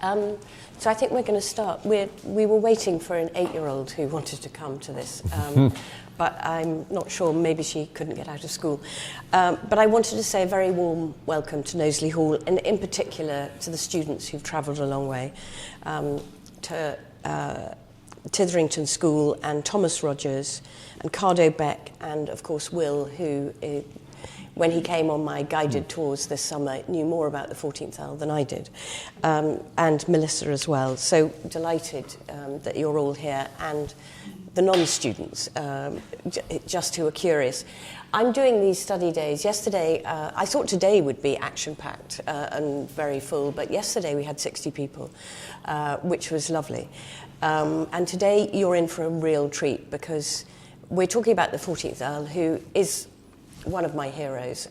So I think we're going to start. We were waiting for an 8-year-old who wanted to come to this, but I'm not sure, maybe she couldn't get out of school. But I wanted to say a very warm welcome to Knowsley Hall, and in particular to the students who've travelled a long way, to Titherington School and Thomas Rogers and Cardo Beck and, of course, Will, who, when he came on my guided tours this summer, knew more about the 14th Earl than I did, and Melissa as well. So delighted that you're all here, and the non-students, just who are curious. I'm doing these study days. Yesterday, I thought today would be action-packed and very full, but yesterday we had 60 people, which was lovely. And today you're in for a real treat, because we're talking about the 14th Earl, who is one of my heroes,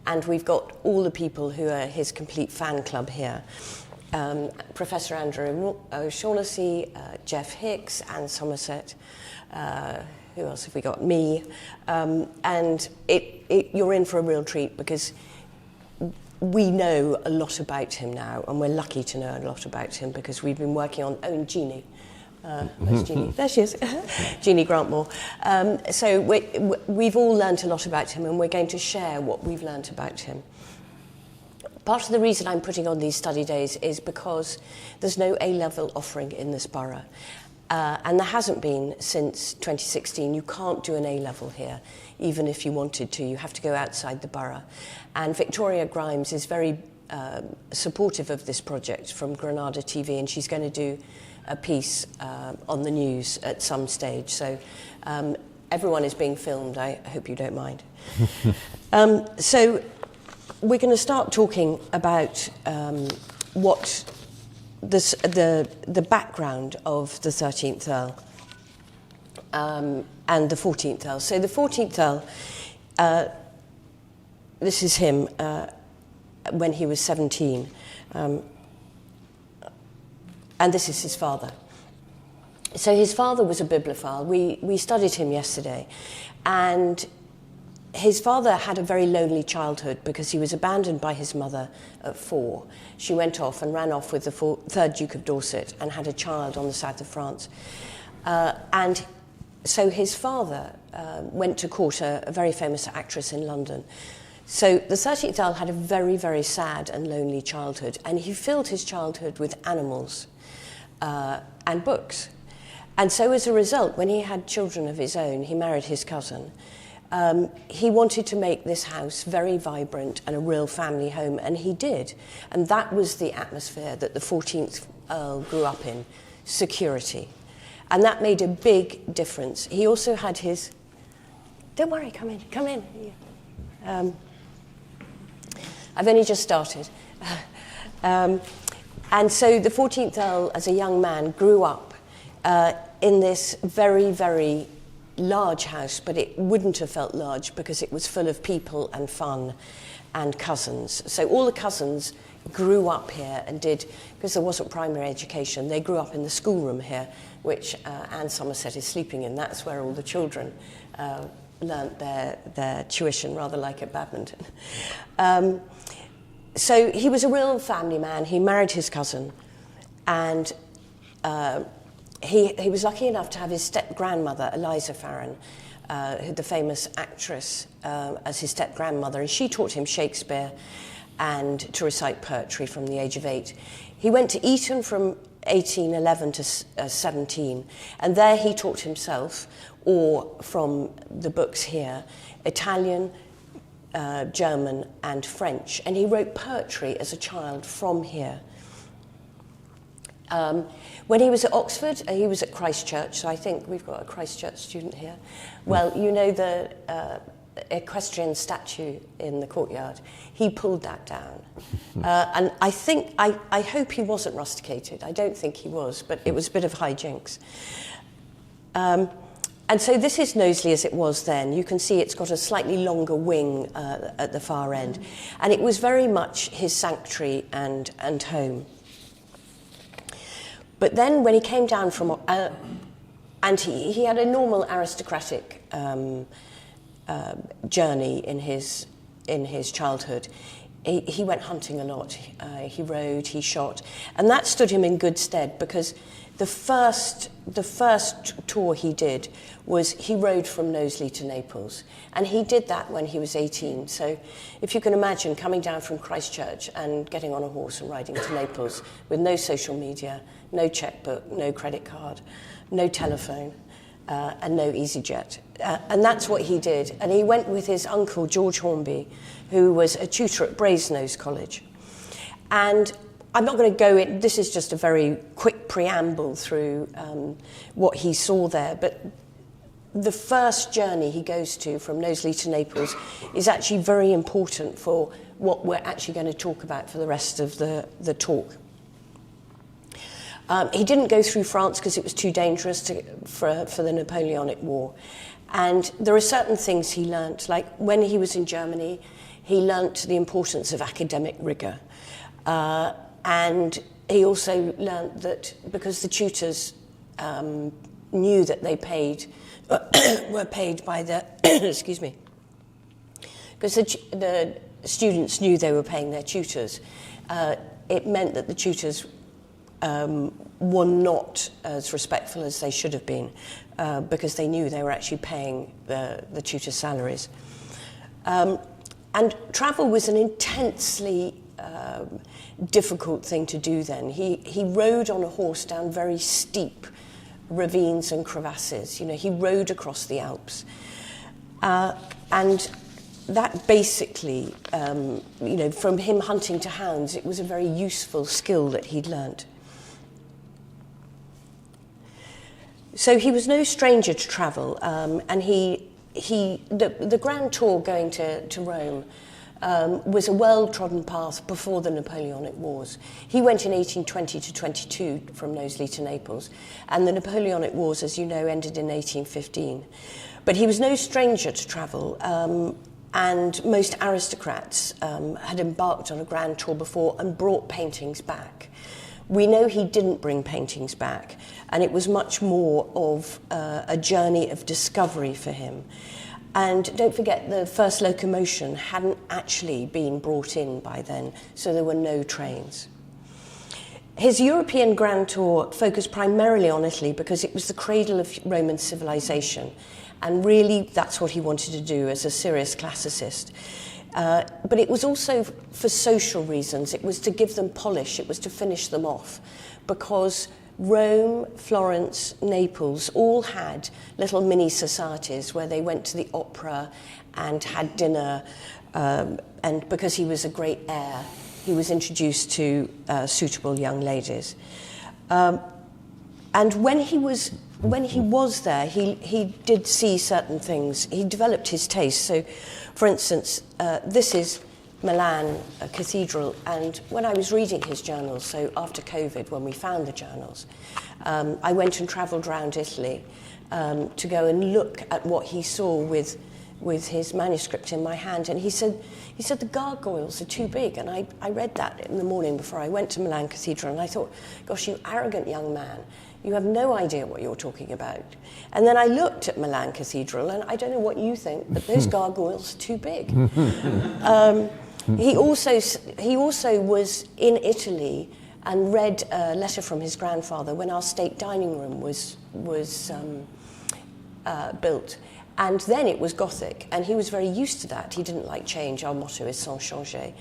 and we've got all the people who are his complete fan club here. Professor Andrew O'Shaughnessy, Jeff Hicks, Anne Somerset, who else have we got? Me. And you're in for a real treat, because we know a lot about him now, and we're lucky to know a lot about him, because we've been working on... Oh, and Jeannie. Where's Jeannie? There she is. Jeannie Grantmore. So we've all learnt a lot about him, and we're going to share what we've learnt about him. Part of the reason I'm putting on these study days is because there's no A-level offering in this borough. And there hasn't been since 2016. You can't do an A-level here, even if you wanted to. You have to go outside the borough. And Victoria Grimes is very supportive of this project from Granada TV, and she's going to do a piece on the news at some stage. So everyone is being filmed. I hope you don't mind. So we're going to start talking about what the background of the 13th Earl and the 14th Earl. So the 14th Earl, this is him when he was 17. And this is his father. So his father was a bibliophile. We studied him yesterday. And his father had a very lonely childhood, because he was abandoned by his mother at 4. She went off and ran off with the 3rd Duke of Dorset and had a child on the south of France. And so his father went to court a very famous actress in London. So the 13th Earl had a very, very sad and lonely childhood, and he filled his childhood with animals and books. And so as a result, when he had children of his own, he married his cousin. He wanted to make this house very vibrant and a real family home, and he did. And that was the atmosphere that the 14th Earl grew up in, security. And that made a big difference. He also had his... Don't worry, come in. I've only just started. And so the 14th Earl, as a young man, grew up in this very, very large house, but it wouldn't have felt large because it was full of people and fun and cousins. So all the cousins grew up here and did, because there wasn't primary education, they grew up in the schoolroom here, which Anne Somerset is sleeping in. That's where all the children learnt their tuition, rather like at badminton. So he was a real family man. He married his cousin, and he was lucky enough to have his step-grandmother, Eliza Farren, the famous actress, as his step-grandmother, and she taught him Shakespeare and to recite poetry from the age of 8. He went to Eton from 1811 to 17, and there he taught himself, or from the books here, Italian, German and French, and he wrote poetry as a child from here. When he was at Oxford, he was at Christ Church, so I think we've got a Christ Church student here. Well, you know the equestrian statue in the courtyard? He pulled that down. And I hope he wasn't rusticated. I don't think he was, but it was a bit of hijinks. And so this is Knowsley as it was then. You can see it's got a slightly longer wing at the far end. And it was very much his sanctuary and home. But then when he came down from... and he had a normal aristocratic journey in his childhood. he went hunting a lot. He rode, he shot, and that stood him in good stead, because the first tour he did was he rode from Knowsley to Naples, and he did that when he was 18. So if you can imagine coming down from Christchurch and getting on a horse and riding to Naples with no social media, no checkbook, no credit card, no telephone, and no EasyJet. And that's what he did. And he went with his uncle, George Hornby, who was a tutor at Brasenose College. And I'm not going to go in, this is just a very quick preamble through what he saw there, but the first journey he goes to from Knowsley to Naples is actually very important for what we're actually going to talk about for the rest of the talk. He didn't go through France because it was too dangerous for the Napoleonic War. And there are certain things he learnt, like when he was in Germany, he learnt the importance of academic rigour. And he also learnt that because the tutors knew that they were paid by the, excuse me, because the students knew they were paying their tutors, it meant that the tutors were not as respectful as they should have been, because they knew they were actually paying the tutors' salaries. And travel was an intensely difficult thing to do then. He rode on a horse down very steep ravines and crevasses. You know, he rode across the Alps. And that basically, you know, from him hunting to hounds, it was a very useful skill that he'd learnt. So he was no stranger to travel, and the grand tour going to Rome was a well-trodden path before the Napoleonic Wars. He went in 1820 to 22 from Knowsley to Naples, and the Napoleonic Wars, as you know, ended in 1815. But he was no stranger to travel, and most aristocrats had embarked on a grand tour before and brought paintings back. We know he didn't bring paintings back, and it was much more of a journey of discovery for him. And don't forget, the first locomotion hadn't actually been brought in by then, so there were no trains. His European grand tour focused primarily on Italy because it was the cradle of Roman civilization, and really that's what he wanted to do as a serious classicist. But it was also for social reasons. It was to give them polish. It was to finish them off, because Rome, Florence, Naples all had little mini societies where they went to the opera and had dinner, and because he was a great heir, he was introduced to suitable young ladies. And when he was there, he did see certain things. He developed his taste. So, for instance, this is Milan Cathedral, and when I was reading his journals, so after COVID, when we found the journals, I went and travelled around Italy to go and look at what he saw with his manuscript in my hand, and he said the gargoyles are too big, and I read that in the morning before I went to Milan Cathedral, and I thought, gosh, you arrogant young man, you have no idea what you're talking about. And then I looked at Milan Cathedral, and I don't know what you think, but those gargoyles are too big. He also was in Italy and read a letter from his grandfather when our state dining room was built. And then it was Gothic, and he was very used to that. He didn't like change. Our motto is sans changer.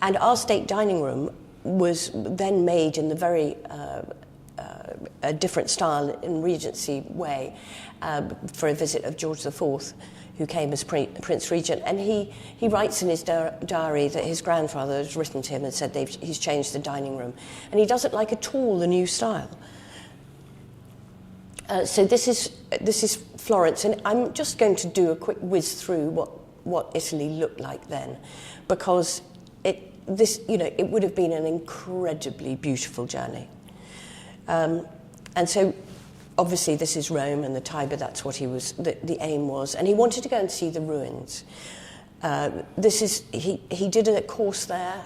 And our state dining room was then made in the very a different style in Regency way for a visit of George IV, who came as Prince Regent. And he writes in his diary that his grandfather has written to him and said he's changed the dining room. And he doesn't like at all the new style. So this is Florence, and I'm just going to do a quick whiz through what Italy looked like then, because it would have been an incredibly beautiful journey. And so, obviously, this is Rome and the Tiber. That's what the aim was, and he wanted to go and see the ruins. He did a course there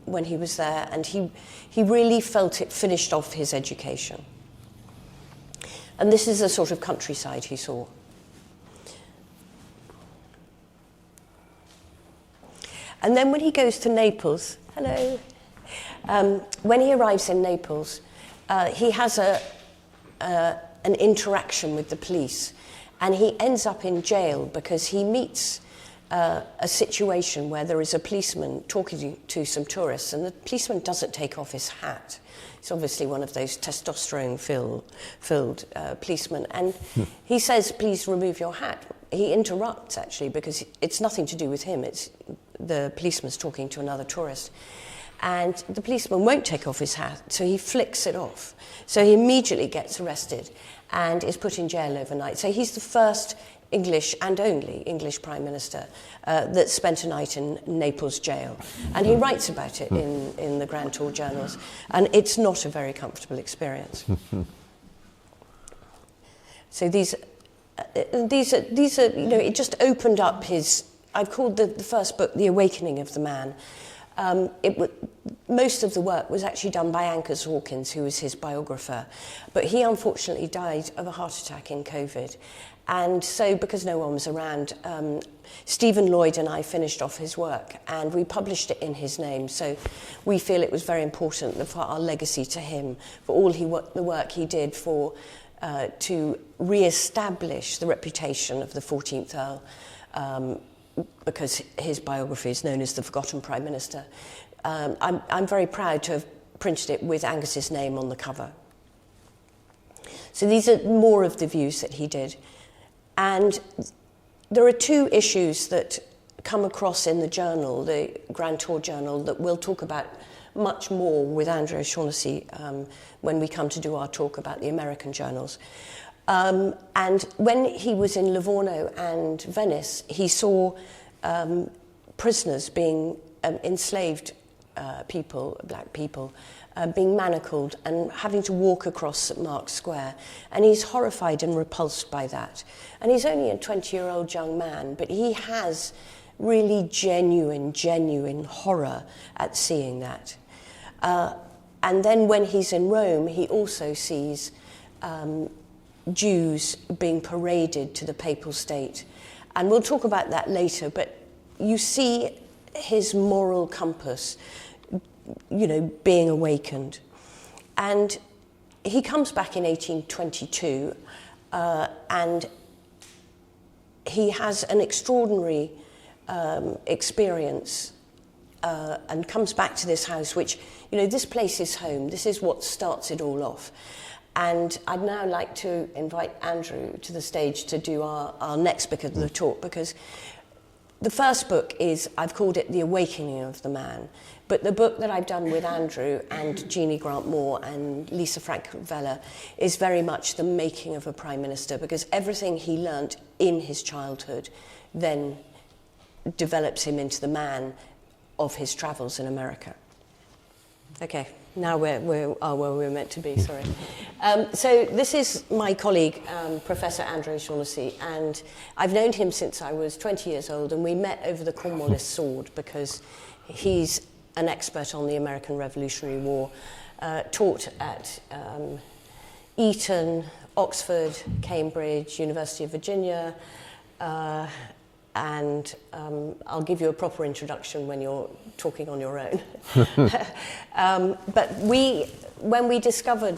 when he was there, and he really felt it finished off his education. And this is the sort of countryside he saw. And then when he goes to Naples, hello, when he arrives in Naples, he has an interaction with the police, and he ends up in jail because he meets a situation where there is a policeman talking to some tourists, and the policeman doesn't take off his hat. It's obviously one of those testosterone-filled policemen, and he says, "Please remove your hat." He interrupts, actually, because it's nothing to do with him. It's the policeman's talking to another tourist. And the policeman won't take off his hat, so he flicks it off. So he immediately gets arrested and is put in jail overnight. So he's the first English and only English Prime Minister that spent a night in Naples jail. And he writes about it in the Grand Tour journals. And it's not a very comfortable experience. So these are, you know, it just opened up his, I've called the first book The Awakening of the Man. Most of the work was actually done by Angus Hawkins, who was his biographer, but he unfortunately died of a heart attack in COVID. And so, because no one was around, Stephen Lloyd and I finished off his work, and we published it in his name. So we feel it was very important for our legacy to him, for all the work he did to re-establish the reputation of the 14th Earl, because his biography is known as The Forgotten Prime Minister. I'm very proud to have printed it with Angus's name on the cover. So these are more of the views that he did. And there are two issues that come across in the journal, the Grand Tour journal, that we'll talk about much more with Andrew O'Shaughnessy when we come to do our talk about the American journals. And when he was in Livorno and Venice, he saw prisoners being enslaved people, black people, being manacled and having to walk across St. Mark's Square. And he's horrified and repulsed by that. And he's only a 20-year-old young man, but he has really genuine horror at seeing that. And then when he's in Rome, he also sees Jews being paraded to the papal state. And we'll talk about that later, but you see his moral compass, you know, being awakened. And he comes back in 1822, and he has an extraordinary experience and comes back to this house, which, you know, this place is home. This is what starts it all off. And I'd now like to invite Andrew to the stage to do our next bit of the talk, because the first book is, I've called it The Awakening of the Man, but the book that I've done with Andrew and Jeannie Grant-Moore and Lisa Frank-Vella is very much the making of a Prime Minister, because everything he learnt in his childhood then develops him into the man of his travels in America. Okay, now we're where we're meant to be, sorry. So this is my colleague, Professor Andrew O'Shaughnessy, and I've known him since I was 20 years old, and we met over the Cornwallis sword because he's an expert on the American Revolutionary War, taught at Eton, Oxford, Cambridge, University of Virginia, and I'll give you a proper introduction when you're talking on your own. But when we discovered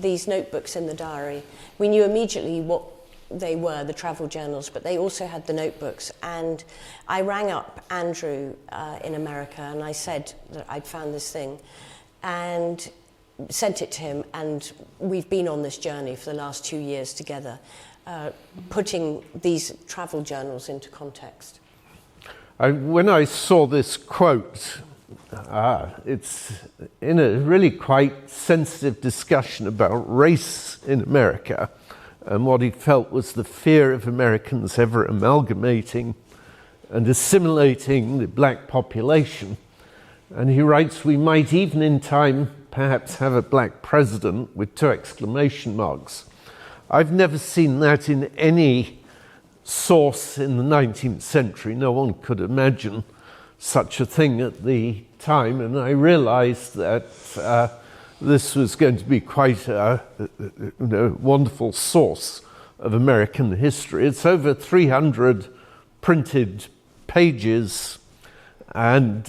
these notebooks in the diary, we knew immediately what they were, the travel journals, but they also had the notebooks. And I rang up Andrew in America, and I said that I'd found this thing, and sent it to him, and we've been on this journey for the last 2 years together, putting these travel journals into context. When I saw this quote, it's in a really quite sensitive discussion about race in America and what he felt was the fear of Americans ever amalgamating and assimilating the black population. And he writes, we might even in time perhaps have a black president with 2 exclamation marks. I've never seen that in any source in the 19th century. No one could imagine such a thing at the time, and I realized that this was going to be quite a wonderful source of American history. It's over 300 printed pages, and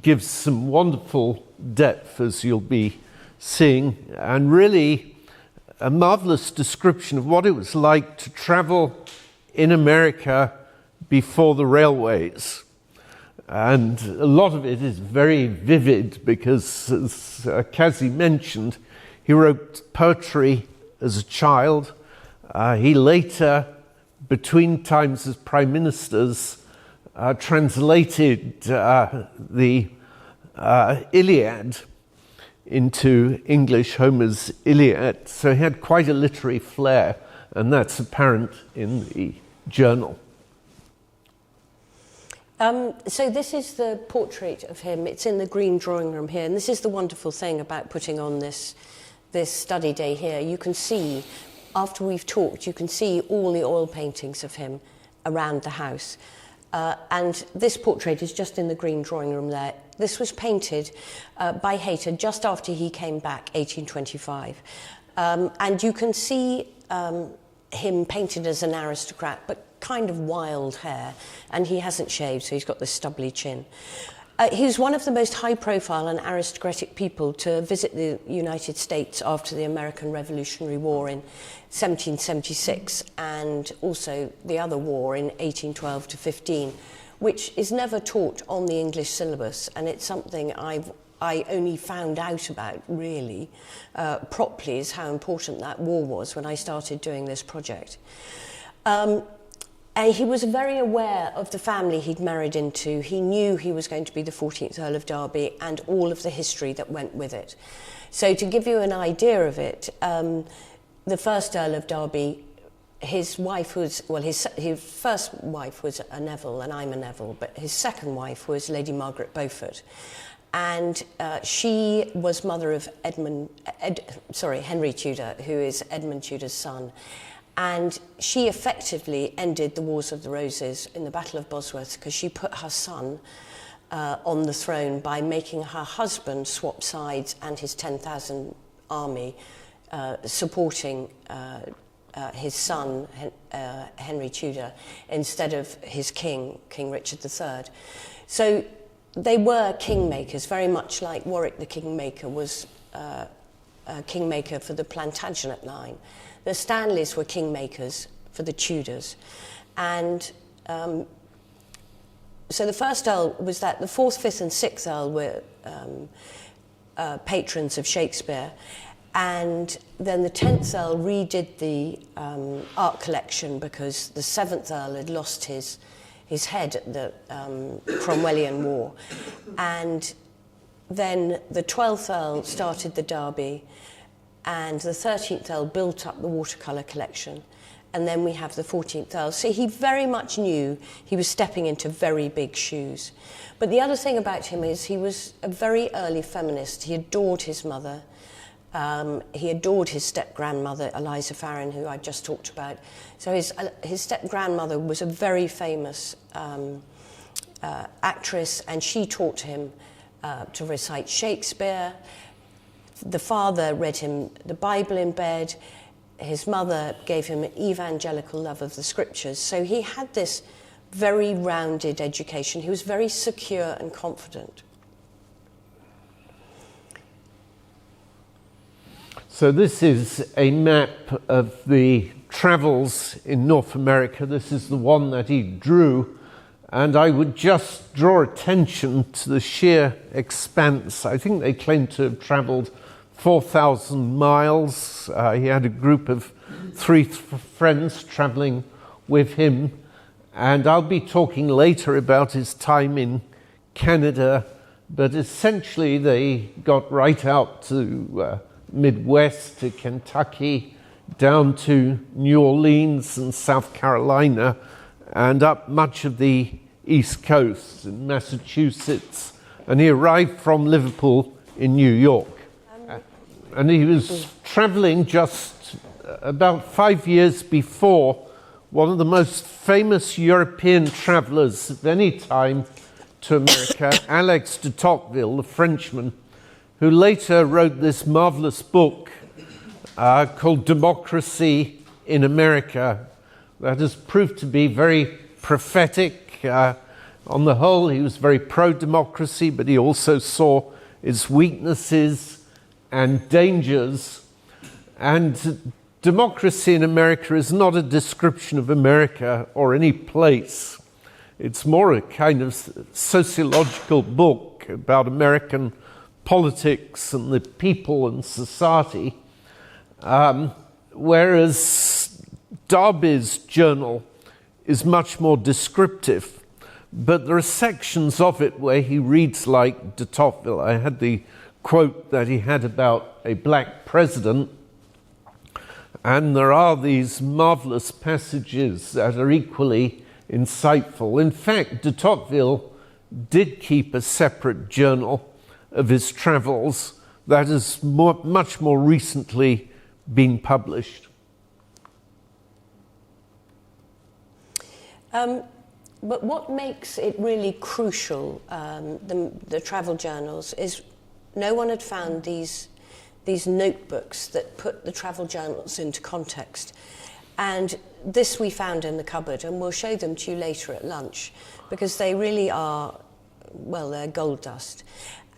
gives some wonderful depth, as you'll be seeing, and really a marvelous description of what it was like to travel in America before the railways. And a lot of it is very vivid because, as Kazi mentioned, he wrote poetry as a child. He later, between times as prime ministers, translated the Iliad into English, Homer's Iliad. So he had quite a literary flair, and that's apparent in the journal. So this is the portrait of him. It's in the green drawing room here, and this is the wonderful thing about putting on this study day here. You can see, after we've talked, you can see all the oil paintings of him around the house. And this portrait is just in the green drawing room there. This was painted by Hayter just after he came back, 1825. And you can see him painted as an aristocrat, but kind of wild hair, and he hasn't shaved, so he's got this stubbly chin. He was one of the most high-profile and aristocratic people to visit the United States after the American Revolutionary War in 1776, and also the other war in 1812 to 15, which is never taught on the English syllabus, and it's something I only found out about, really, properly, is how important that war was when I started doing this project. He was very aware of the family he'd married into. He knew he was going to be the 14th Earl of Derby and all of the history that went with it. So to give you an idea of it, the first Earl of Derby, his wife was, well, his first wife was a Neville, and I'm a Neville, but his second wife was Lady Margaret Beaufort. And she was mother of Henry Tudor, who is Edmund Tudor's son. And she effectively ended the Wars of the Roses in the Battle of Bosworth because she put her son on the throne by making her husband swap sides and his 10,000 army supporting his son, Henry Tudor, instead of his king, King Richard III. So they were kingmakers, very much like Warwick the Kingmaker was kingmaker for the Plantagenet line. The Stanleys were kingmakers for the Tudors. And so the first Earl was that. The fourth, fifth and sixth Earl were patrons of Shakespeare. And then the 10th Earl redid the art collection because the 7th Earl had lost his head at the Cromwellian War. And then the 12th Earl started the Derby, and the 13th Earl built up the watercolour collection, and then we have the 14th Earl. So he very much knew he was stepping into very big shoes. But the other thing about him is he was a very early feminist. He adored his mother. He adored his step-grandmother, Eliza Farren, who I just talked about. So his step-grandmother was a very famous actress, and she taught him to recite Shakespeare. The father read him the Bible in bed. His mother gave him an evangelical love of the scriptures. So he had this very rounded education. He was very secure and confident. So this is a map of the travels in North America. This is the one that he drew. And I would just draw attention to the sheer expanse. I think they claim to have travelled 4,000 miles. He had a group of 3 friends travelling with him. And I'll be talking later about his time in Canada. But essentially, they got right out to Midwest, to Kentucky, down to New Orleans and South Carolina, and up much of the East Coast in Massachusetts. And he arrived from Liverpool in New York. And he was traveling just about 5 years before one of the most famous European travelers of any time to America, Alex de Tocqueville, the Frenchman, who later wrote this marvelous book called Democracy in America that has proved to be very prophetic On the whole, he was very pro-democracy, but he also saw its weaknesses and dangers. And democracy in America is not a description of America or any place. It's more a kind of sociological book about American politics and the people and society, whereas Derby's journal is much more descriptive. But there are sections of it where he reads like de Tocqueville. I had the quote that he had about a black president, and there are these marvelous passages that are equally insightful. In fact, de Tocqueville did keep a separate journal of his travels that has much more recently been published. But what makes it really crucial, the travel journals, is no one had found these notebooks that put the travel journals into context. And this we found in the cupboard, and we'll show them to you later at lunch, because they really are, well, they're gold dust.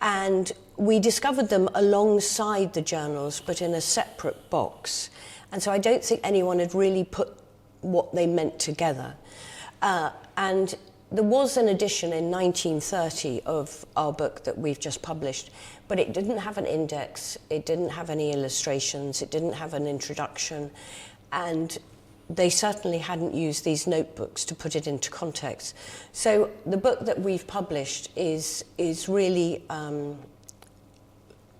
And we discovered them alongside the journals, but in a separate box. And so I don't think anyone had really put what they meant together. And there was an edition in 1930 of our book that we've just published, but it didn't have an index, it didn't have any illustrations, it didn't have an introduction, and they certainly hadn't used these notebooks to put it into context. So the book that we've published is really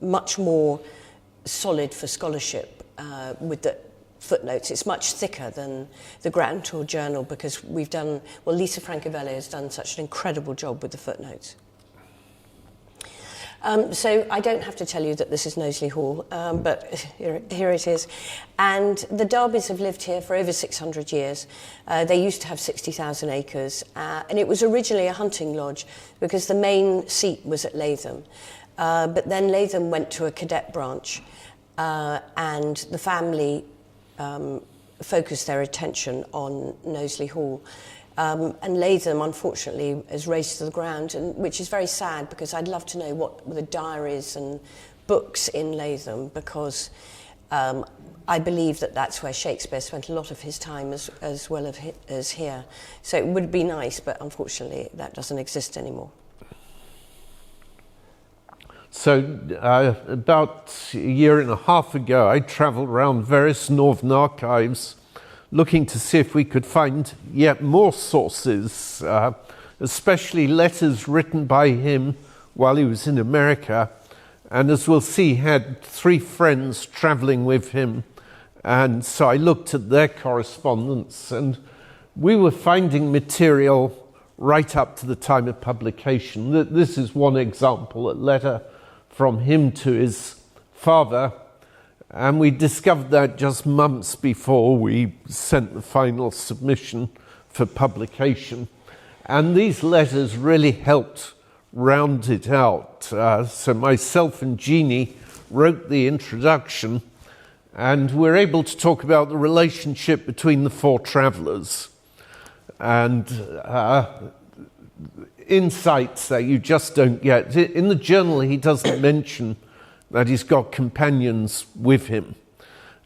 much more solid for scholarship with the footnotes. It's much thicker than the Grand Tour Journal because we've done, well, Lisa Francavelli has done such an incredible job with the footnotes. So I don't have to tell you that this is Knowsley Hall, but here it is. And the Derbys have lived here for over 600 years. They used to have 60,000 acres, and it was originally a hunting lodge because the main seat was at Latham. But then Latham went to a cadet branch, and the family focused their attention on Knowsley Hall. And Latham, unfortunately, is razed to the ground, which is very sad because I'd love to know what the diaries and books in Latham, because I believe that that's where Shakespeare spent a lot of his time as well as here. So it would be nice, but unfortunately that doesn't exist anymore. So about a year and a half ago, I travelled around various Northern archives looking to see if we could find yet more sources, especially letters written by him while he was in America. And as we'll see, he had 3 friends travelling with him. And so I looked at their correspondence, and we were finding material right up to the time of publication. This is one example, a letter from him to his father. And we discovered that just months before we sent the final submission for publication. And these letters really helped round it out. So myself and Jeannie wrote the introduction, and we're able to talk about the relationship between the 4 travellers and insights that you just don't get. In the journal, he doesn't mention that he's got companions with him.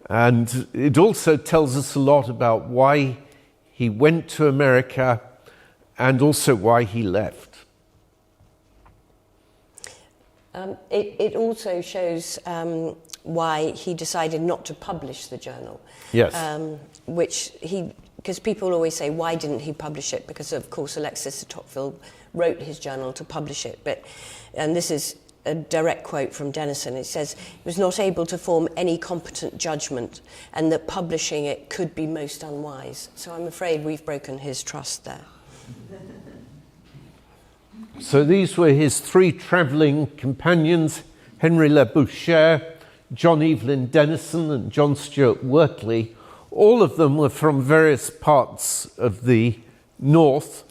And it also tells us a lot about why he went to America and also why he left. It also shows why he decided not to publish the journal. Yes. Because people always say, why didn't he publish it? Because, of course, Alexis de Tocqueville wrote his journal to publish it. And this is a direct quote from Denison. It says, he was not able to form any competent judgment and that publishing it could be most unwise. So I'm afraid we've broken his trust there. So these were his 3 travelling companions, Henry Labouchere, John Evelyn Denison and John Stuart Wortley. All of them were from various parts of the north,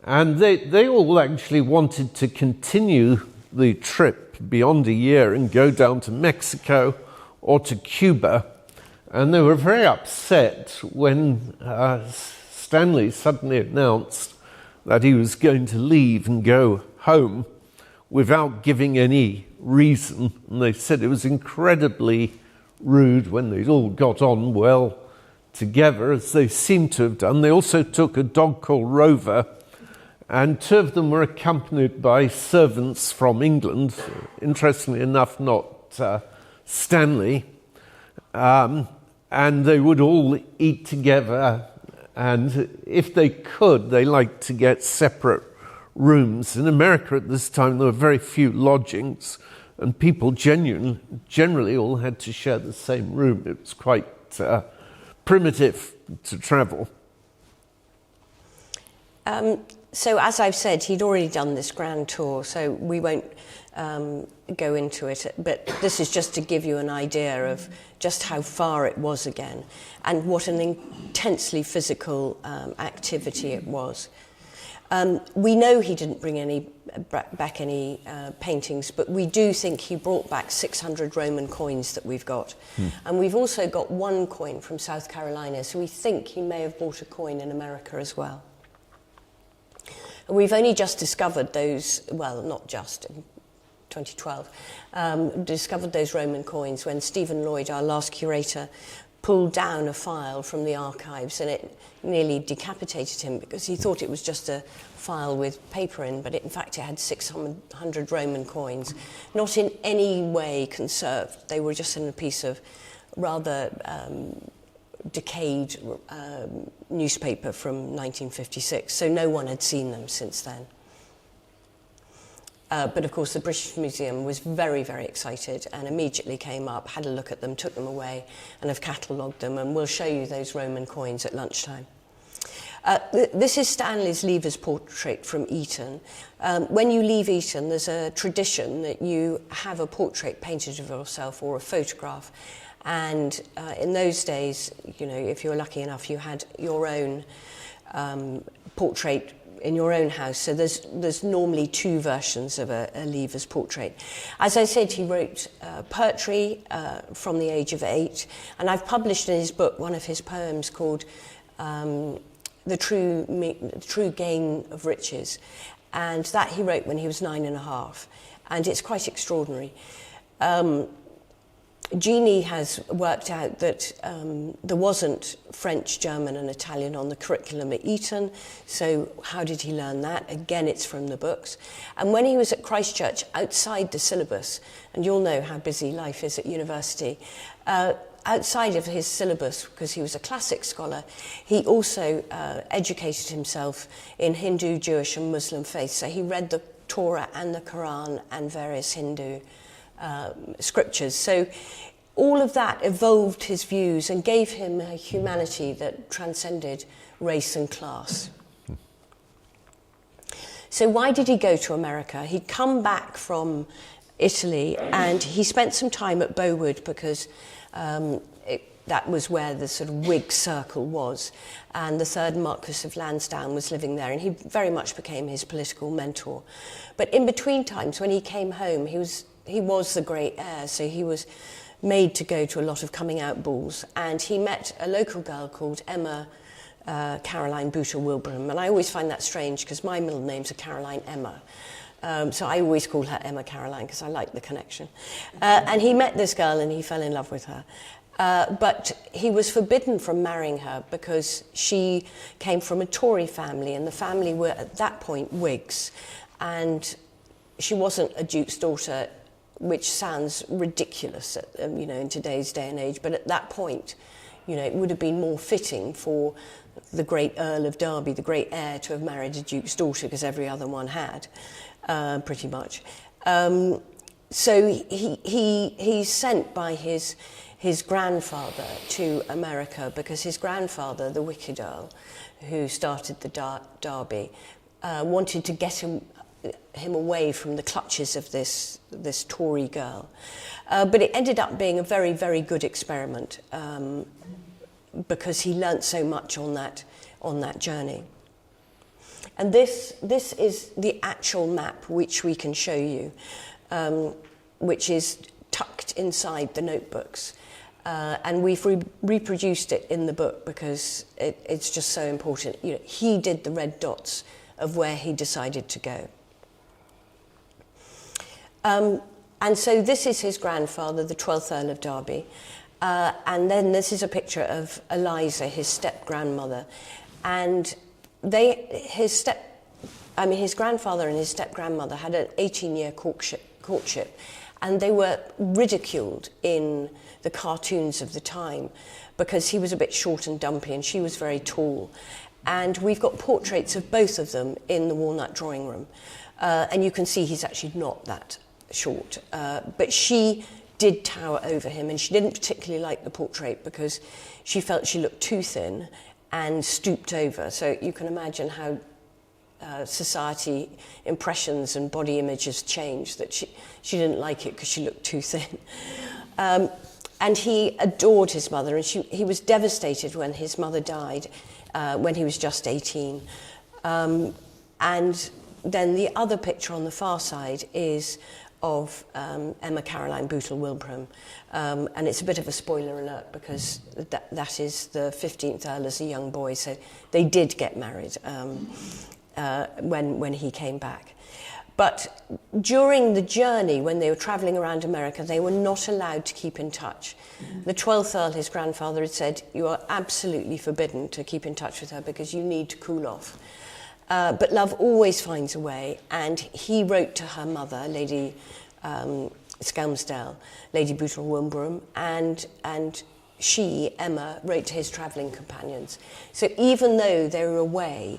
and they all actually wanted to continue the trip beyond a year and go down to Mexico or to Cuba. And they were very upset when Stanley suddenly announced that he was going to leave and go home without giving any reason. And they said it was incredibly rude when they'd all got on well together, as they seem to have done. They also took a dog called Rover, and two of them were accompanied by servants from England, interestingly enough, not Stanley. And they would all eat together, and if they could, they liked to get separate rooms. In America at this time, there were very few lodgings, and people generally all had to share the same room. It was quite primitive to travel. So as I've said, he'd already done this grand tour, so we won't go into it, but this is just to give you an idea of just how far it was again and what an intensely physical activity it was. We know he didn't bring back any paintings, but we do think he brought back 600 Roman coins that we've got. And we've also got one coin from South Carolina, so we think he may have bought a coin in America as well. And we've only just discovered those, well, not just, in 2012, discovered those Roman coins when Stephen Lloyd, our last curator, pulled down a file from the archives, and it nearly decapitated him because he thought it was just a file with paper in, but in fact it had 600 Roman coins, not in any way conserved. They were just in a piece of rather decayed newspaper from 1956, so no one had seen them since then. But of course the British Museum was very, very excited and immediately came up, had a look at them, took them away, and have catalogued them, and we'll show you those Roman coins at lunchtime. This is Stanley's leaver's portrait from Eton. When you leave Eton, there's a tradition that you have a portrait painted of yourself or a photograph. And in those days, you know, if you were lucky enough, you had your own portrait in your own house. So there's normally two versions of a leaver's portrait. As I said, he wrote poetry from the age of 8, and I've published in his book one of his poems called The True Gain of Riches, and that he wrote when he was 9.5, and it's quite extraordinary. Jeannie has worked out that there wasn't French, German and Italian on the curriculum at Eton, so how did he learn that? Again, it's from the books. And when he was at Christ Church, outside the syllabus, and you'll know how busy life is at university, outside of his syllabus, because he was a classic scholar, he also educated himself in Hindu, Jewish and Muslim faith. So he read the Torah and the Quran and various Hindu scriptures. So all of that evolved his views and gave him a humanity that transcended race and class. So why did he go to America? He'd come back from Italy and he spent some time at Bowood because that was where the sort of Whig circle was, and the third Marquess of Lansdowne was living there, and he very much became his political mentor. But in between times, when he came home, he was the great heir, so he was made to go to a lot of coming out balls, and he met a local girl called Emma Caroline Booter Wilbraham, and I always find that strange because my middle name's Caroline Emma. So I always call her Emma Caroline because I like the connection. And he met this girl and he fell in love with her. But he was forbidden from marrying her because she came from a Tory family, and the family were at that point Whigs, and she wasn't a duke's daughter, which sounds ridiculous, in today's day and age. But at that point, it would have been more fitting for the great Earl of Derby, the great heir, to have married a duke's daughter, because every other one had, pretty much. So he's sent by his grandfather to America because his grandfather, the Wicked Earl, who started the Derby, wanted to get him away from the clutches of this Tory girl. But it ended up being a very, very good experiment because he learnt so much on that journey. And this is the actual map which we can show you, which is tucked inside the notebooks. And we've reproduced it in the book because it's just so important. He did the red dots of where he decided to go. And so this is his grandfather, the 12th Earl of Derby. And then this is a picture of Eliza, his step-grandmother. And his grandfather and his step-grandmother had an 18-year courtship, and they were ridiculed in the cartoons of the time because he was a bit short and dumpy and she was very tall. And we've got portraits of both of them in the Walnut drawing room. And you can see he's actually not that short. But she did tower over him, and she didn't particularly like the portrait because she felt she looked too thin and stooped over. So you can imagine how society impressions and body images changed, that she didn't like it because she looked too thin. And he adored his mother, and he was devastated when his mother died when he was just 18. And then the other picture on the far side is of Emma Caroline Bootle Wilbraham, and it's a bit of a spoiler alert because that is the 15th Earl as a young boy, so they did get married when he came back. But during the journey, when they were travelling around America, they were not allowed to keep in touch. The 12th Earl, his grandfather, had said, "You are absolutely forbidden to keep in touch with her because you need to cool off." But love always finds a way, and he wrote to her mother, Lady Skelmersdale, Lady Bootle Wilbraham, and she, Emma, wrote to his travelling companions. So even though they were away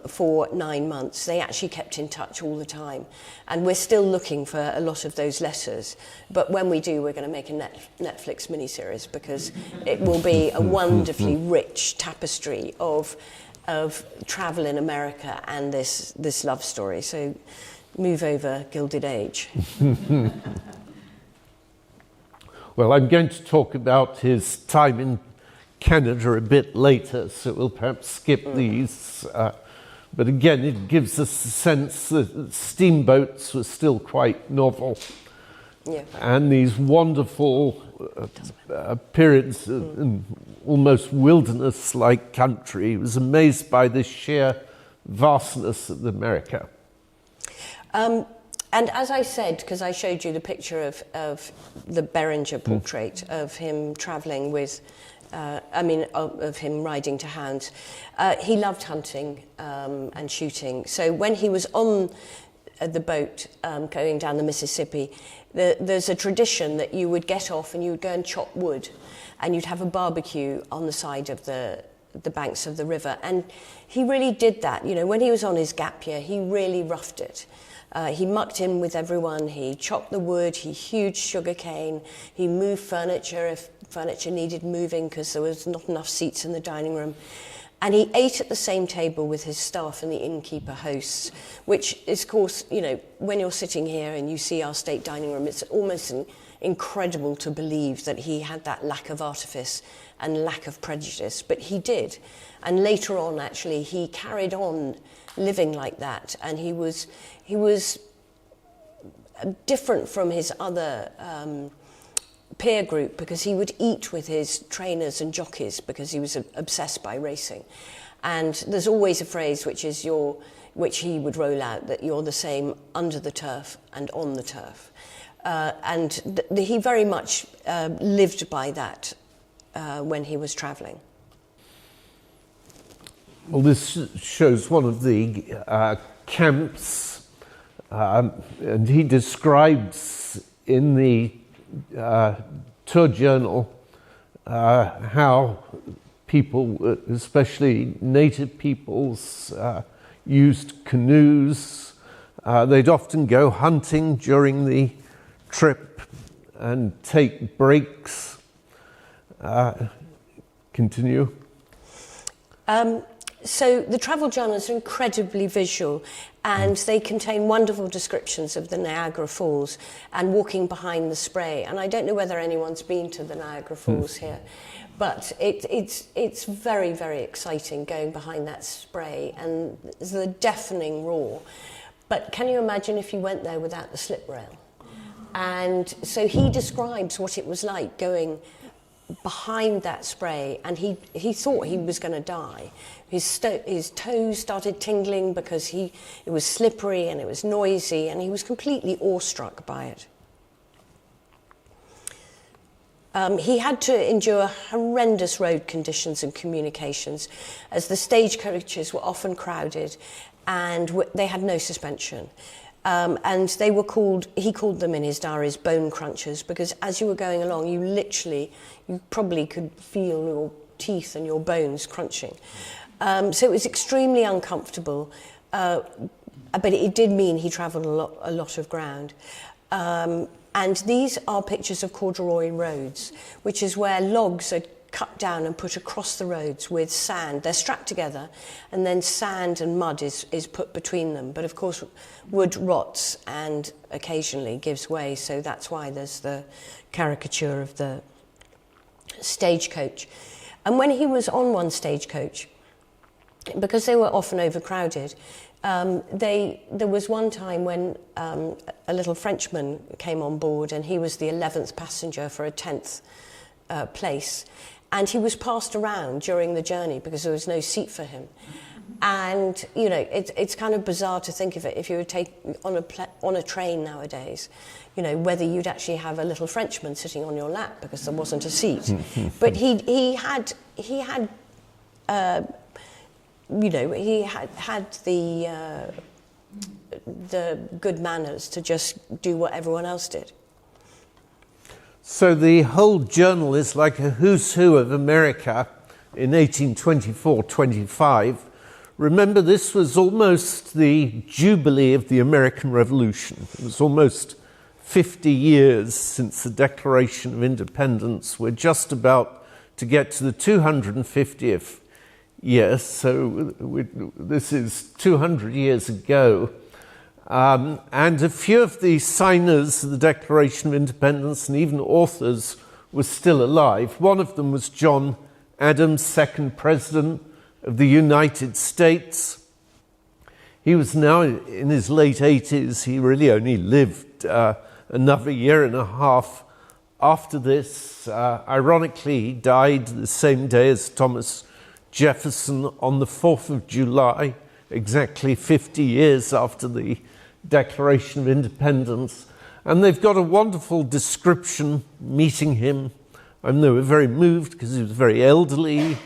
for 9 months, they actually kept in touch all the time. And we're still looking for a lot of those letters. But when we do, we're going to make a Netflix miniseries because it will be a wonderfully rich tapestry of travel in America and this love story. So move over, Gilded Age. Well, I'm going to talk about his time in Canada a bit later, so we'll perhaps skip these. But again, it gives us a sense that steamboats were still quite novel. Yeah. And these wonderful periods in almost wilderness-like country. He was amazed by the sheer vastness of America. And as I said, because I showed you the picture of the Beringer portrait of him travelling with, of him riding to hounds, he loved hunting and shooting. So when he was on the boat going down the Mississippi, there's a tradition that you would get off and you would go and chop wood, and you'd have a barbecue on the side of the banks of the river. And he really did that. You know, when he was on his gap year, he really roughed it. He mucked in with everyone, he chopped the wood, he hewed sugarcane, he moved furniture if furniture needed moving because there was not enough seats in the dining room. And he ate at the same table with his staff and the innkeeper hosts, which is, of course, you know, when you're sitting here and you see our state dining room, it's almost incredible to believe that he had that lack of artifice and lack of prejudice, but he did. And later on, actually, he carried on living like that, and he was different from his other peer group because he would eat with his trainers and jockeys because he was obsessed by racing. And there's always a phrase which he would roll out, that you're the same under the turf and on the turf. And he very much lived by that when he was travelling. Well, this shows one of the camps, and he describes in the tour journal how people, especially native peoples, used canoes. They'd often go hunting during the trip and take breaks. Continue. So the travel journals are incredibly visual, and they contain wonderful descriptions of the Niagara Falls and walking behind the spray. And I don't know whether anyone's been to the Niagara Falls here, but it's very, very exciting going behind that spray and the deafening roar. But can you imagine if you went there without the slip rail? And so he describes what it was like going behind that spray, and he thought he was going to die. His toes started tingling because it was slippery and it was noisy, and he was completely awestruck by it. He had to endure horrendous road conditions and communications, as the stagecoaches were often crowded and they had no suspension. And they were he called them in his diaries bone crunchers, because as you were going along, you probably could feel your teeth and your bones crunching. So it was extremely uncomfortable, but it did mean he travelled a lot of ground. And these are pictures of corduroy roads, which is where logs are cut down and put across the roads with sand. They're strapped together, and then sand and mud is put between them. But of course, wood rots and occasionally gives way, so that's why there's the caricature of the stagecoach. And when he was on one stagecoach, because they were often overcrowded, there was one time when a little Frenchman came on board, and he was the 11th passenger for a 10th place, and he was passed around during the journey because there was no seat for him. And you know, it's kind of bizarre to think of it if you were on a train nowadays, you know, whether you'd actually have a little Frenchman sitting on your lap because there wasn't a seat. But he had the good manners to just do what everyone else did. So the whole journal is like a who's who of America in 1824-25. Remember, this was almost the jubilee of the American Revolution. It was almost 50 years since the Declaration of Independence. We're just about to get to the 250th year, so this is 200 years ago. And a few of the signers of the Declaration of Independence and even authors were still alive. One of them was John Adams, second President of the United States. He was now in his late 80s. He really only lived another year and a half after this. Ironically, he died the same day as Thomas Jefferson on the 4th of July, exactly 50 years after the Declaration of Independence. And they've got a wonderful description meeting him. And they were very moved because he was very elderly. He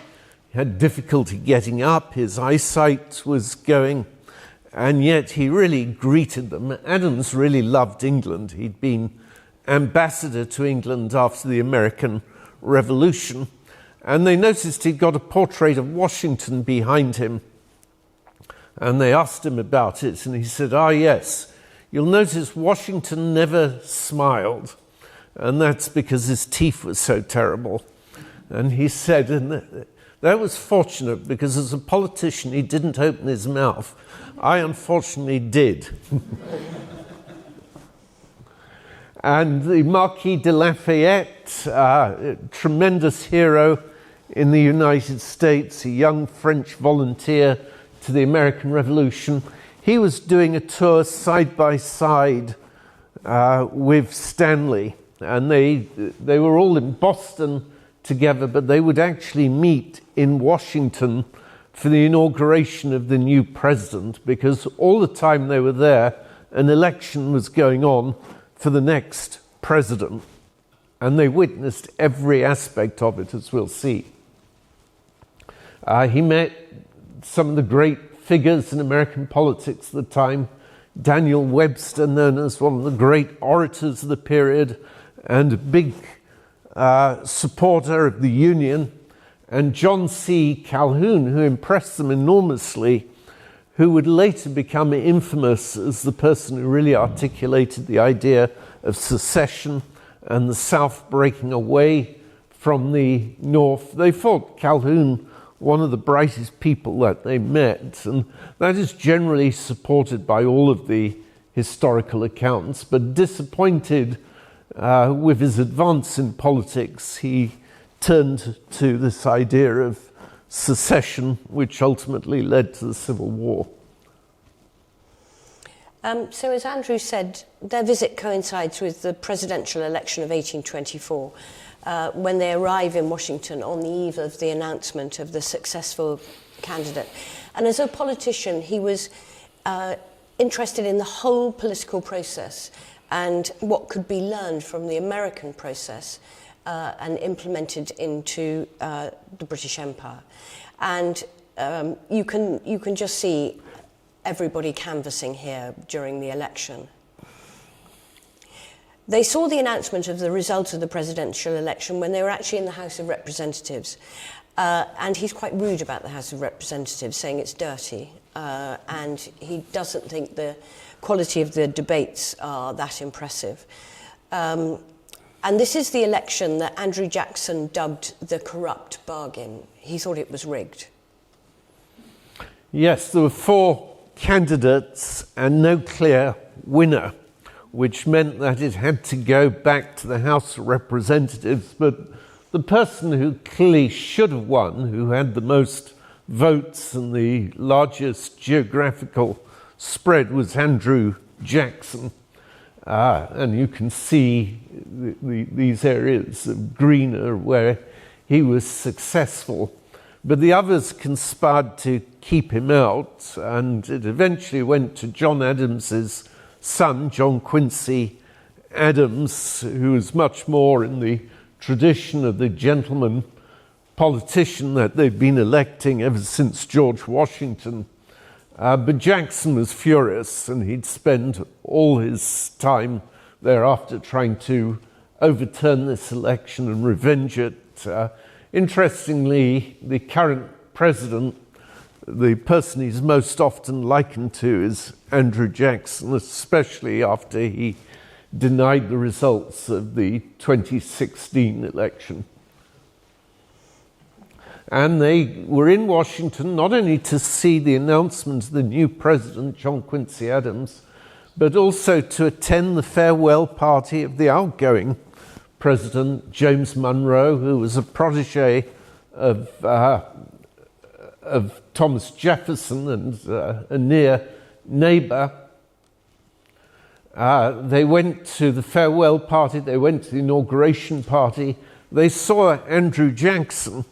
had difficulty getting up. His eyesight was going. And yet he really greeted them. Adams really loved England. He'd been ambassador to England after the American Revolution. And they noticed he'd got a portrait of Washington behind him. And they asked him about it, and he said, yes, you'll notice Washington never smiled, and that's because his teeth were so terrible. And he said, and that was fortunate, because as a politician, he didn't open his mouth. I unfortunately did. And the Marquis de Lafayette, a tremendous hero in the United States, a young French volunteer to the American Revolution, he was doing a tour side by side with Stanley, and they were all in Boston together, but they would actually meet in Washington for the inauguration of the new president, because all the time they were there, an election was going on for the next president, and they witnessed every aspect of it, as we'll see. He met some of the great figures in American politics at the time. Daniel Webster, known as one of the great orators of the period and a big supporter of the Union, and John C. Calhoun, who impressed them enormously, who would later become infamous as the person who really articulated the idea of secession and the South breaking away from the North. They thought Calhoun one of the brightest people that they met, and that is generally supported by all of the historical accounts. But disappointed with his advance in politics, he turned to this idea of secession, which ultimately led to the Civil War. So as Andrew said, their visit coincides with the presidential election of 1824. when they arrive in Washington on the eve of the announcement of the successful candidate. And as a politician, he was interested in the whole political process and what could be learned from the American process and implemented into the British Empire. And you can just see everybody canvassing here during the election. They saw the announcement of the result of the presidential election when they were actually in the House of Representatives. And he's quite rude about the House of Representatives, saying it's dirty. And he doesn't think the quality of the debates are that impressive. And this is the election that Andrew Jackson dubbed the corrupt bargain. He thought it was rigged. Yes, there were 4 candidates and no clear winner, which meant that it had to go back to the House of Representatives. But the person who clearly should have won, who had the most votes and the largest geographical spread, was Andrew Jackson. And you can see these areas of greener where he was successful. But the others conspired to keep him out, and it eventually went to John Adams's son, John Quincy Adams, who was much more in the tradition of the gentleman politician that they'd been electing ever since George Washington. But Jackson was furious, and he'd spend all his time thereafter trying to overturn this election and revenge it. Interestingly, the current president, the person he's most often likened to is Andrew Jackson, especially after he denied the results of the 2016 election. And they were in Washington not only to see the announcement of the new president, John Quincy Adams, but also to attend the farewell party of the outgoing President James Monroe, who was a protege of Thomas Jefferson and a near neighbor. They went to the farewell party, they went to the inauguration party. They saw Andrew Jackson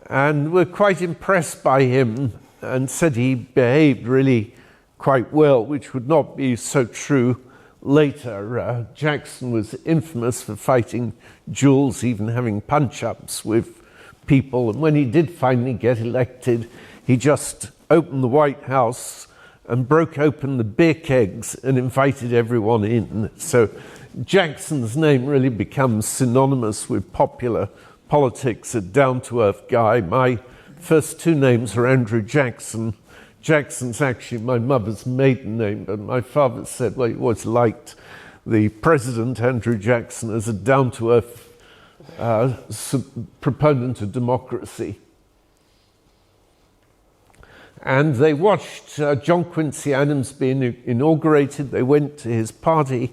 and were quite impressed by him and said he behaved really quite well, which would not be so true later. Jackson was infamous for fighting duels, even having punch-ups with people. And when he did finally get elected, he just opened the White House and broke open the beer kegs and invited everyone in. So Jackson's name really becomes synonymous with popular politics, a down-to-earth guy. My first 2 names are Andrew Jackson. Jackson's actually my mother's maiden name, but my father said, well, he always liked the president, Andrew Jackson, as a down-to-earth proponent of democracy. And they watched John Quincy Adams being inaugurated. They went to his party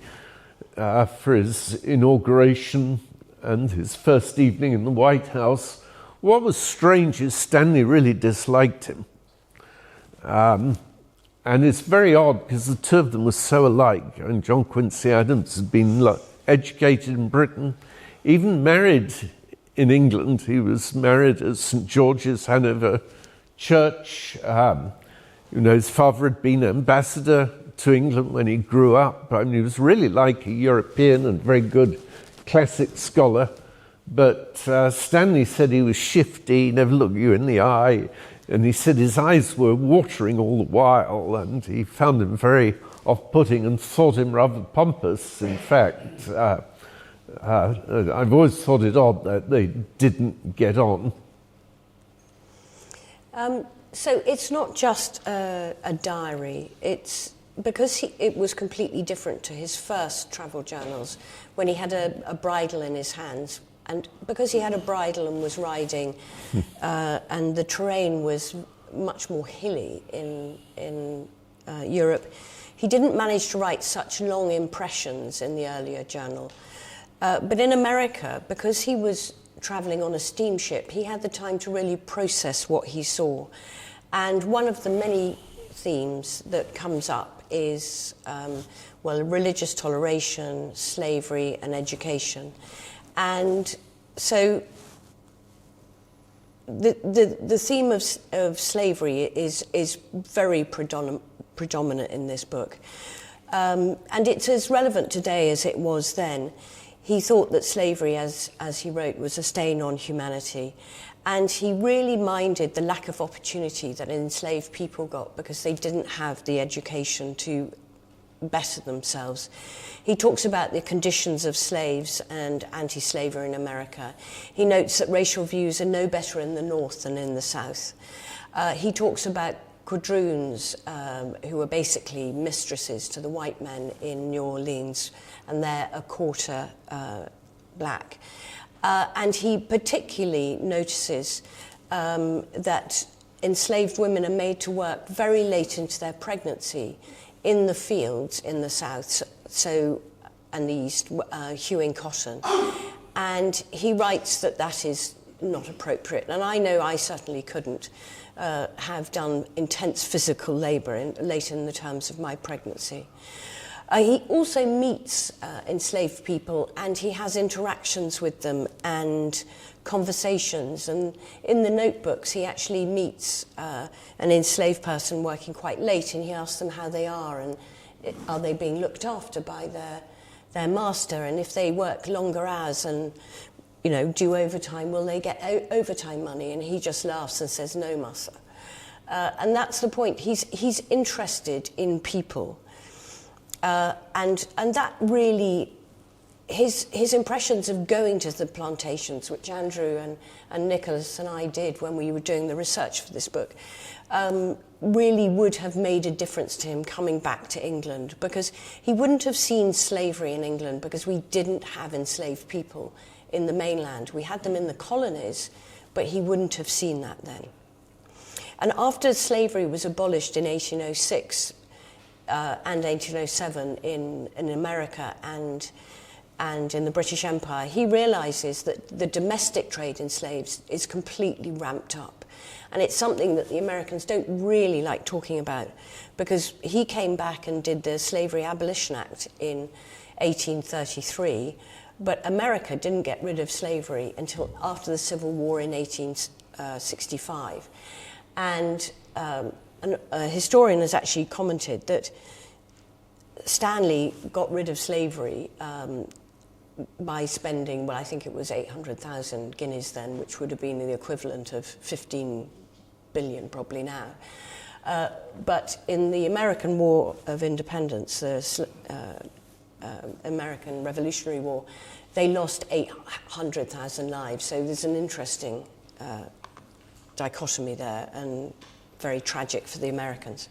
for his inauguration and his first evening in the White House. What was strange is Stanley really disliked him. And it's very odd because the 2 of them were so alike. And John Quincy Adams had been educated in Britain, even married in England. He was married at St. George's, Hanover Church. His father had been ambassador to England when he grew up. I mean, he was really like a European and very good classic scholar. But Stanley said he was shifty, never looked you in the eye. And he said his eyes were watering all the while, and he found him very off-putting and thought him rather pompous. In fact, I've always thought it odd that they didn't get on. So it's not just a diary. It's because it was completely different to his first travel journals, when he had a bridle in his hands. And because he had a bridle and was riding, and the terrain was much more hilly in Europe, he didn't manage to write such long impressions in the earlier journal. But in America, because he was traveling on a steamship, he had the time to really process what he saw. And one of the many themes that comes up is, religious toleration, slavery, and education. And So the theme of slavery is very predominant in this book. And it's as relevant today as it was then. He thought that slavery, as he wrote, was a stain on humanity. And he really minded the lack of opportunity that enslaved people got because they didn't have the education to better themselves. He talks about the conditions of slaves and anti-slavery in America. He notes that racial views are no better in the North than in the South. He talks about quadroons, who were basically mistresses to the white men in New Orleans, and they're a quarter black. And he particularly notices that enslaved women are made to work very late into their pregnancy in the fields in the South, and the East, hewing cotton. And he writes that that is not appropriate. And I know I certainly couldn't have done intense physical labour late in the terms of my pregnancy. He also meets enslaved people, and he has interactions with them and conversations. And in the notebooks, he actually meets an enslaved person working quite late, and he asks them how they are, and are they being looked after by their master, and if they work longer hours and do overtime, will they get overtime money? And he just laughs and says, no, massa. And that's the point. He's interested in people. And that really, his impressions of going to the plantations, which Andrew and Nicholas and I did when we were doing the research for this book, really would have made a difference to him coming back to England, because he wouldn't have seen slavery in England because we didn't have enslaved people in the mainland. We had them in the colonies, but he wouldn't have seen that then. And after slavery was abolished in 1806, and 1807 in America and in the British Empire, he realises that the domestic trade in slaves is completely ramped up. And it's something that the Americans don't really like talking about, because he came back and did the Slavery Abolition Act in 1833, but America didn't get rid of slavery until after the Civil War in 1865. And a historian has actually commented that Stanley got rid of slavery by spending, well, I think it was 800,000 guineas then, which would have been the equivalent of 15 billion probably now. But in the American War of Independence, the American Revolutionary War, they lost 800,000 lives. So there's an interesting dichotomy there, and very tragic for the Americans.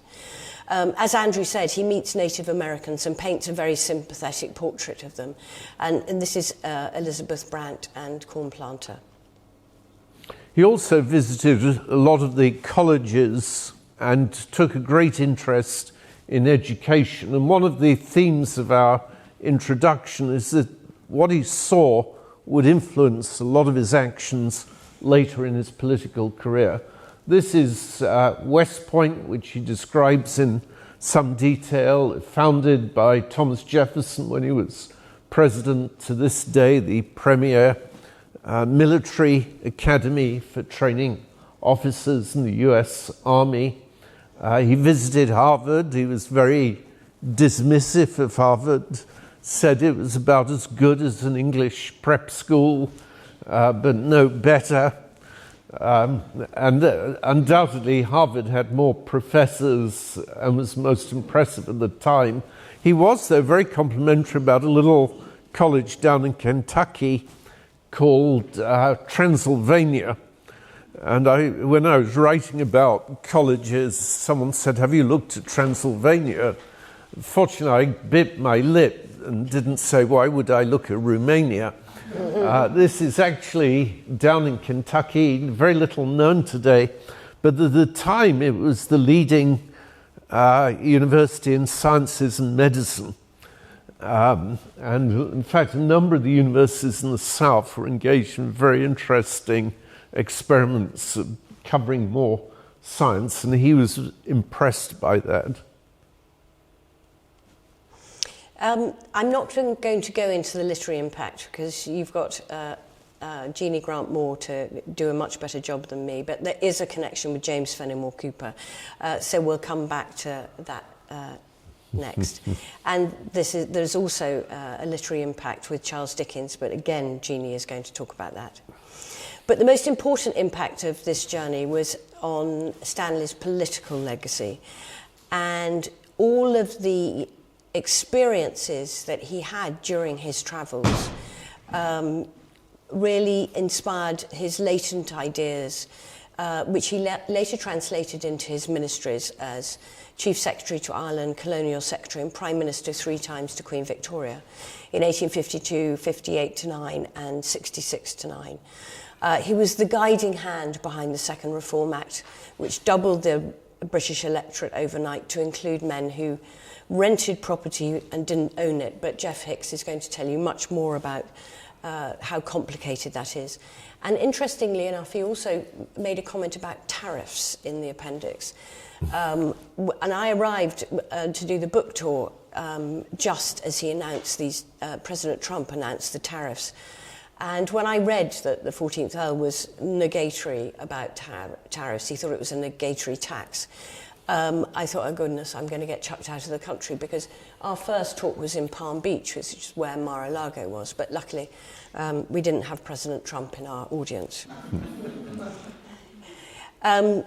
As Andrew said, he meets Native Americans and paints a very sympathetic portrait of them. And this is Elizabeth Brandt and Corn Planter. He also visited a lot of the colleges and took a great interest in education. And one of the themes of our introduction is that what he saw would influence a lot of his actions later in his political career. This is West Point, which he describes in some detail, founded by Thomas Jefferson when he was president, to this day the premier military academy for training officers in the US Army. He visited Harvard. He was very dismissive of Harvard, said it was about as good as an English prep school, but no better. And undoubtedly Harvard had more professors and was most impressive at the time. He was, though, very complimentary about a little college down in Kentucky called Transylvania. And when I was writing about colleges, someone said, "Have you looked at Transylvania?" Fortunately, I bit my lip and didn't say, "Why would I look at Romania?" This is actually down in Kentucky, very little known today, but at the time it was the leading university in sciences and medicine. And in fact, a number of the universities in the South were engaged in very interesting experiments covering more science, and he was impressed by that. I'm not going to go into the literary impact, because you've got Jeannie Grant-Moore to do a much better job than me, but there is a connection with James Fenimore Cooper, so we'll come back to that next. And there's also a literary impact with Charles Dickens, but again, Jeannie is going to talk about that. But the most important impact of this journey was on Stanley's political legacy, and all of the experiences that he had during his travels really inspired his latent ideas, which he later translated into his ministries as Chief Secretary to Ireland, Colonial Secretary and Prime Minister 3 times to Queen Victoria in 1852, 58-9 and 66-9. He was the guiding hand behind the Second Reform Act, which doubled the British electorate overnight to include men who rented property and didn't own it. But Jeff Hicks is going to tell you much more about how complicated that is. And interestingly enough, he also made a comment about tariffs in the appendix. And I arrived to do the book tour just as he announced these, President Trump announced the tariffs. And when I read that the 14th Earl was negatory about tariffs, he thought it was a negatory tax. I thought, oh goodness, I'm going to get chucked out of the country, because our first talk was in Palm Beach, which is where Mar-a-Lago was, but luckily we didn't have President Trump in our audience. And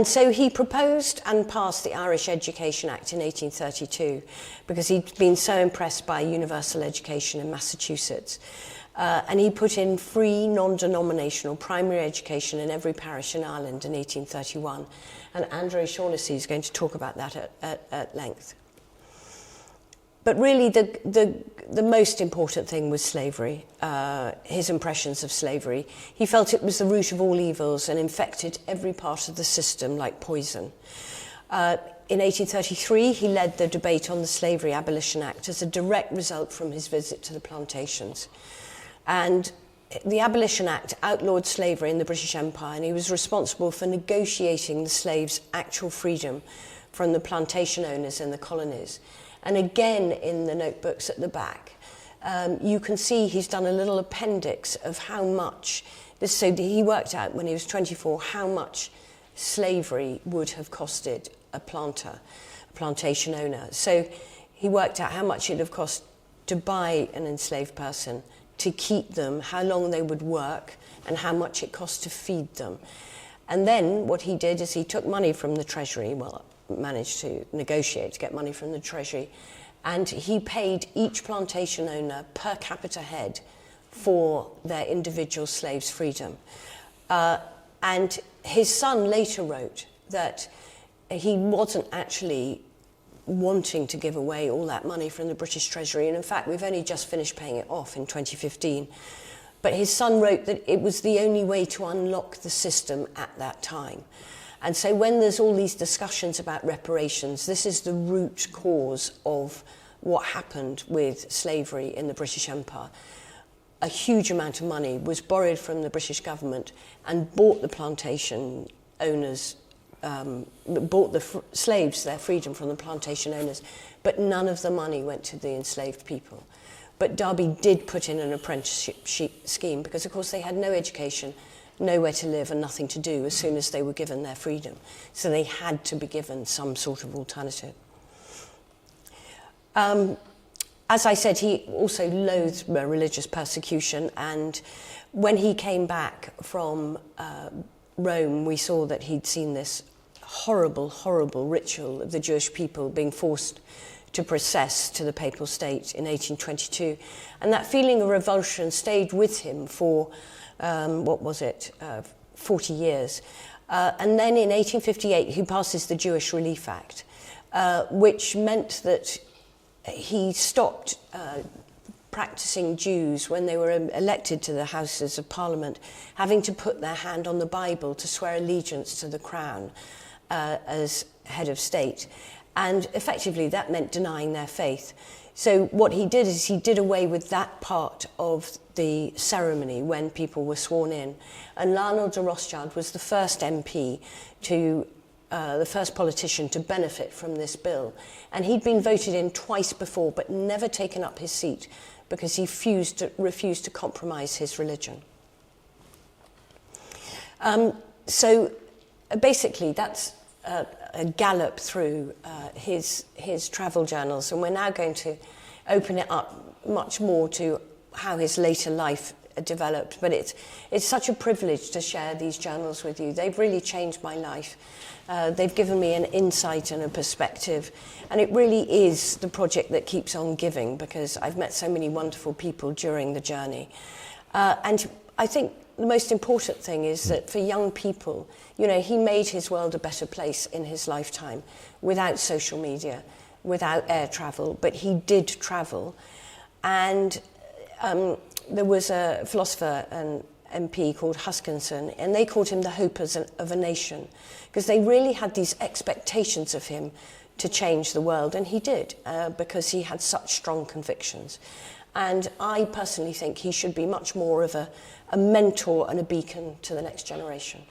so he proposed and passed the Irish Education Act in 1832, because he'd been so impressed by universal education in Massachusetts. And he put in free, non-denominational primary education in every parish in Ireland in 1831. And Andrew Shaughnessy is going to talk about that at length. But really, the most important thing was slavery, his impressions of slavery. He felt it was the root of all evils and infected every part of the system like poison. In 1833, he led the debate on the Slavery Abolition Act as a direct result from his visit to the plantations. And the Abolition Act outlawed slavery in the British Empire, and he was responsible for negotiating the slaves' actual freedom from the plantation owners in the colonies. And again, in the notebooks at the back, you can see he's done a little appendix of how much, so he worked out when he was 24 how much slavery would have costed a plantation owner. So he worked out how much it would have cost to buy an enslaved person, to keep them, how long they would work, and how much it cost to feed them. And then what he did is he took money from the Treasury, well, managed to negotiate to get money from the Treasury, and he paid each plantation owner per capita head for their individual slaves' freedom. And his son later wrote that he wasn't actually wanting to give away all that money from the British Treasury, and in fact we've only just finished paying it off in 2015. But his son wrote that it was the only way to unlock the system at that time. And so when there's all these discussions about reparations, this is the root cause of what happened with slavery in the British Empire. A huge amount of money was borrowed from the British government and bought the plantation owners, bought the slaves their freedom from the plantation owners, but none of the money went to the enslaved people. But Derby did put in an apprenticeship scheme because, of course, they had no education, nowhere to live and nothing to do as soon as they were given their freedom. So they had to be given some sort of alternative. As I said, he also loathed religious persecution, and when he came back from Rome, we saw that he'd seen this horrible, horrible ritual of the Jewish people being forced to process to the Papal State in 1822. And that feeling of revulsion stayed with him for, 40 years. And then in 1858, he passes the Jewish Relief Act, which meant that he stopped practicing Jews when they were elected to the Houses of Parliament, having to put their hand on the Bible to swear allegiance to the Crown as head of state. And effectively, that meant denying their faith. So what he did is he did away with that part of the ceremony when people were sworn in. And Lionel de Rothschild was the first MP the first politician to benefit from this bill. And he'd been voted in twice before, but never taken up his seat because he refused to compromise his religion. So basically, that's a gallop through his travel journals, and we're now going to open it up much more to how his later life developed. But it's such a privilege to share these journals with you. They've really changed my life. They've given me an insight and a perspective, and it really is the project that keeps on giving, because I've met so many wonderful people during the journey. And I think the most important thing is that for young people, you know, he made his world a better place in his lifetime without social media, without air travel, but he did travel. And there was a philosopher and MP called Huskinson, and they called him the hope of a nation, because they really had these expectations of him to change the world, and he did, because he had such strong convictions. And I personally think he should be much more of a mentor and a beacon to the next generation.